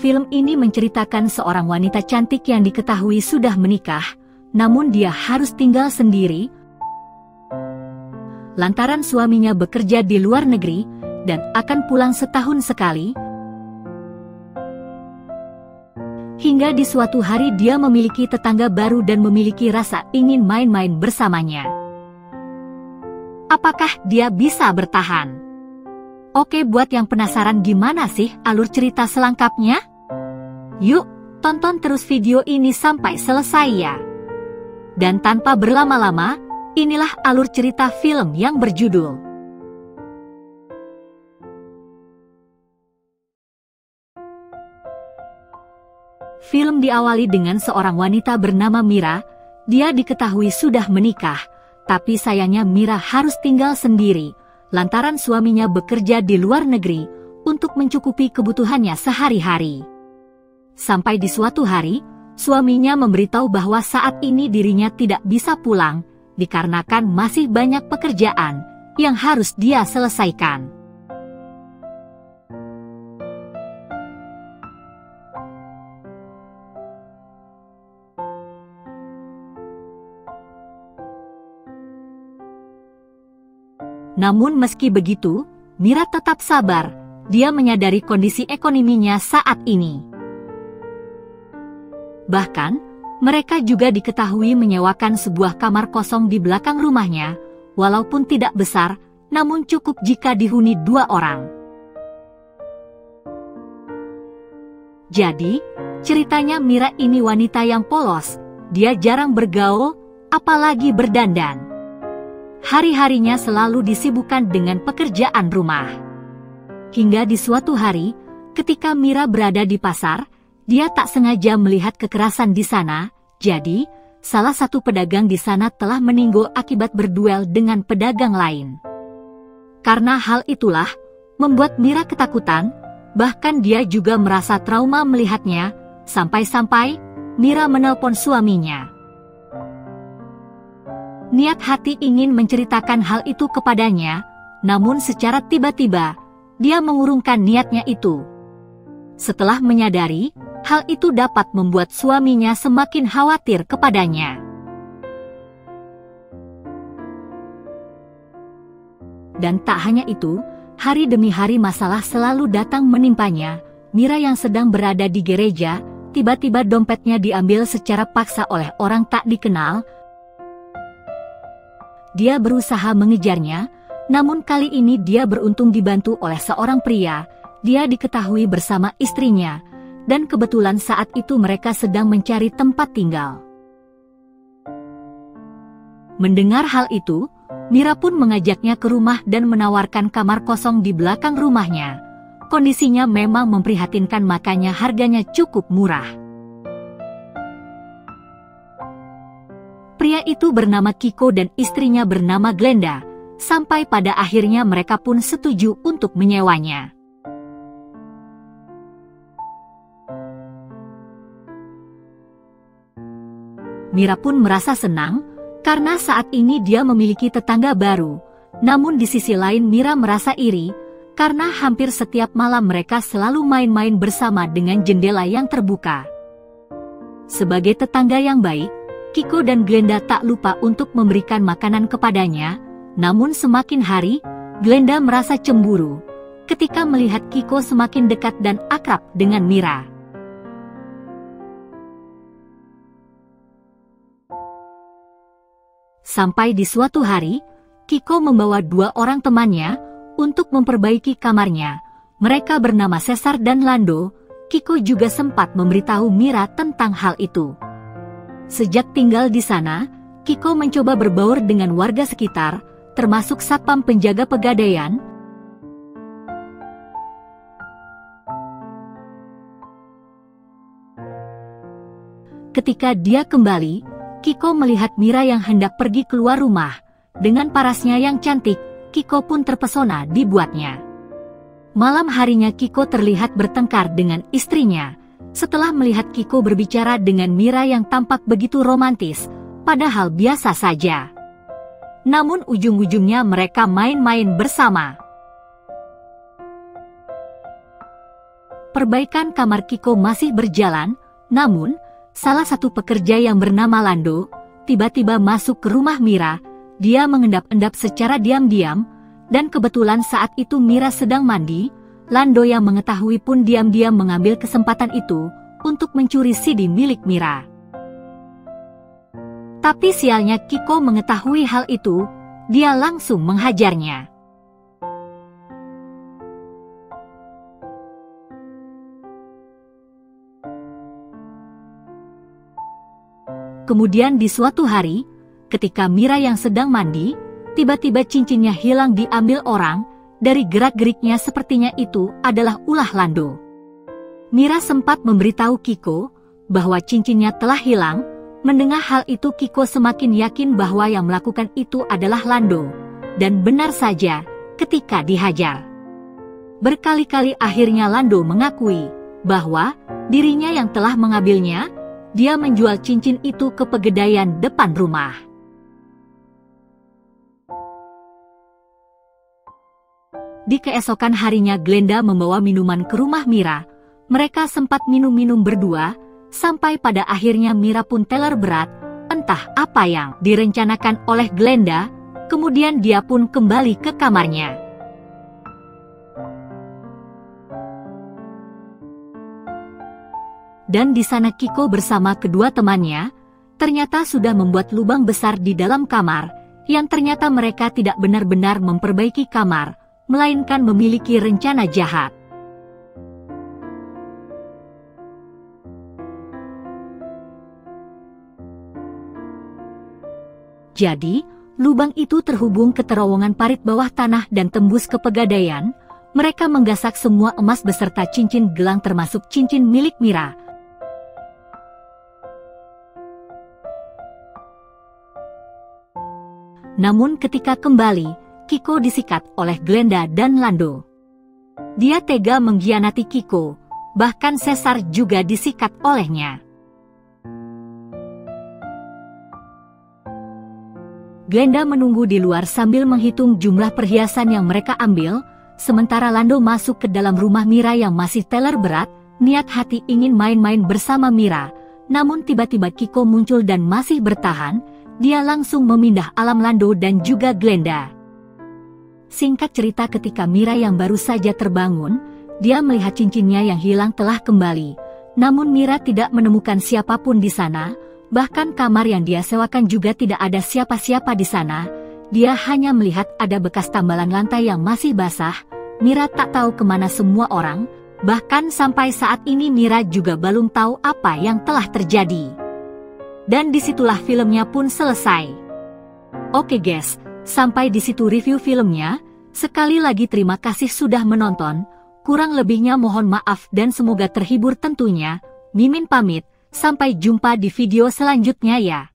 Film ini menceritakan seorang wanita cantik yang diketahui sudah menikah, namun dia harus tinggal sendiri lantaran suaminya bekerja di luar negeri dan akan pulang setahun sekali. Hingga di suatu hari dia memiliki tetangga baru dan memiliki rasa ingin main-main bersamanya. Apakah dia bisa bertahan? Oke, buat yang penasaran gimana sih alur cerita selengkapnya? Yuk, tonton terus video ini sampai selesai ya. Dan tanpa berlama-lama, inilah alur cerita film yang berjudul Film diawali dengan seorang wanita bernama Mira. Dia diketahui sudah menikah, tapi sayangnya Mira harus tinggal sendiri lantaran suaminya bekerja di luar negeri untuk mencukupi kebutuhannya sehari-hari. Sampai di suatu hari, suaminya memberitahu bahwa saat ini dirinya tidak bisa pulang dikarenakan masih banyak pekerjaan yang harus dia selesaikan. Namun meski begitu, Mira tetap sabar. Dia menyadari kondisi ekonominya saat ini. Bahkan, mereka juga diketahui menyewakan sebuah kamar kosong di belakang rumahnya, walaupun tidak besar, namun cukup jika dihuni 2 orang. Jadi, ceritanya Mira ini wanita yang polos. Dia jarang bergaul, apalagi berdandan. Hari-harinya selalu disibukkan dengan pekerjaan rumah. Hingga di suatu hari, ketika Mira berada di pasar, dia tak sengaja melihat kekerasan di sana. Jadi, salah satu pedagang di sana telah meninggal akibat berduel dengan pedagang lain. Karena hal itulah, membuat Mira ketakutan, bahkan dia juga merasa trauma melihatnya, sampai-sampai Mira menelpon suaminya. Niat hati ingin menceritakan hal itu kepadanya, namun secara tiba-tiba, dia mengurungkan niatnya itu. Setelah menyadari, hal itu dapat membuat suaminya semakin khawatir kepadanya. Dan tak hanya itu, hari demi hari masalah selalu datang menimpanya. Mira yang sedang berada di gereja, tiba-tiba dompetnya diambil secara paksa oleh orang tak dikenal. Dia berusaha mengejarnya, namun kali ini dia beruntung dibantu oleh seorang pria. Dia diketahui bersama istrinya, dan kebetulan saat itu mereka sedang mencari tempat tinggal. Mendengar hal itu, Mira pun mengajaknya ke rumah dan menawarkan kamar kosong di belakang rumahnya. Kondisinya memang memprihatinkan, makanya harganya cukup murah. Pria itu bernama Kiko dan istrinya bernama Glenda. Sampai pada akhirnya mereka pun setuju untuk menyewanya. Mira pun merasa senang, karena saat ini dia memiliki tetangga baru. Namun di sisi lain Mira merasa iri, karena hampir setiap malam mereka selalu main-main bersama dengan jendela yang terbuka. Sebagai tetangga yang baik, Kiko dan Glenda tak lupa untuk memberikan makanan kepadanya. Namun semakin hari, Glenda merasa cemburu ketika melihat Kiko semakin dekat dan akrab dengan Mira. Sampai di suatu hari, Kiko membawa 2 orang temannya untuk memperbaiki kamarnya. Mereka bernama Cesar dan Lando. Kiko juga sempat memberitahu Mira tentang hal itu. Sejak tinggal di sana, Kiko mencoba berbaur dengan warga sekitar, termasuk satpam penjaga pegadaian. Ketika dia kembali, Kiko melihat Mira yang hendak pergi keluar rumah. Dengan parasnya yang cantik, Kiko pun terpesona dibuatnya. Malam harinya Kiko terlihat bertengkar dengan istrinya. Setelah melihat Kiko berbicara dengan Mira yang tampak begitu romantis, padahal biasa saja. Namun ujung-ujungnya mereka main-main bersama. Perbaikan kamar Kiko masih berjalan, namun salah satu pekerja yang bernama Lando tiba-tiba masuk ke rumah Mira. Dia mengendap-endap secara diam-diam, dan kebetulan saat itu Mira sedang mandi. Lando yang mengetahui pun diam-diam mengambil kesempatan itu untuk mencuri CD milik Mira. Tapi sialnya Kiko mengetahui hal itu, dia langsung menghajarnya. Kemudian di suatu hari, ketika Mira yang sedang mandi, tiba-tiba cincinnya hilang diambil orang. Dari gerak-geriknya sepertinya itu adalah ulah Lando. Mira sempat memberitahu Kiko bahwa cincinnya telah hilang. Mendengar hal itu Kiko semakin yakin bahwa yang melakukan itu adalah Lando. Dan benar saja, ketika dihajar, berkali-kali akhirnya Lando mengakui bahwa dirinya yang telah mengambilnya. Dia menjual cincin itu ke pegadaian depan rumah. Di keesokan harinya Glenda membawa minuman ke rumah Mira. Mereka sempat minum-minum berdua, sampai pada akhirnya Mira pun teler berat. Entah apa yang direncanakan oleh Glenda, kemudian dia pun kembali ke kamarnya. Dan di sana Kiko bersama kedua temannya, ternyata sudah membuat lubang besar di dalam kamar, yang ternyata mereka tidak benar-benar memperbaiki kamar, melainkan memiliki rencana jahat. Jadi, lubang itu terhubung ke terowongan parit bawah tanah dan tembus ke pegadaian. Mereka menggasak semua emas beserta cincin gelang termasuk cincin milik Mira. Namun ketika kembali, Kiko disikat oleh Glenda dan Lando. Dia tega mengkhianati Kiko, bahkan Caesar juga disikat olehnya. Glenda menunggu di luar sambil menghitung jumlah perhiasan yang mereka ambil, sementara Lando masuk ke dalam rumah Mira yang masih teler berat, niat hati ingin main-main bersama Mira. Namun tiba-tiba Kiko muncul dan masih bertahan. Dia langsung memindah alam Lando dan juga Glenda. Singkat cerita ketika Mira yang baru saja terbangun, dia melihat cincinnya yang hilang telah kembali. Namun Mira tidak menemukan siapapun di sana, bahkan kamar yang dia sewakan juga tidak ada siapa-siapa di sana. Dia hanya melihat ada bekas tambalan lantai yang masih basah. Mira tak tahu kemana semua orang, bahkan sampai saat ini Mira juga belum tahu apa yang telah terjadi. Dan disitulah filmnya pun selesai. Oke guys, sampai di situ review filmnya. Sekali lagi terima kasih sudah menonton. Kurang lebihnya mohon maaf dan semoga terhibur tentunya. Mimin pamit, sampai jumpa di video selanjutnya ya.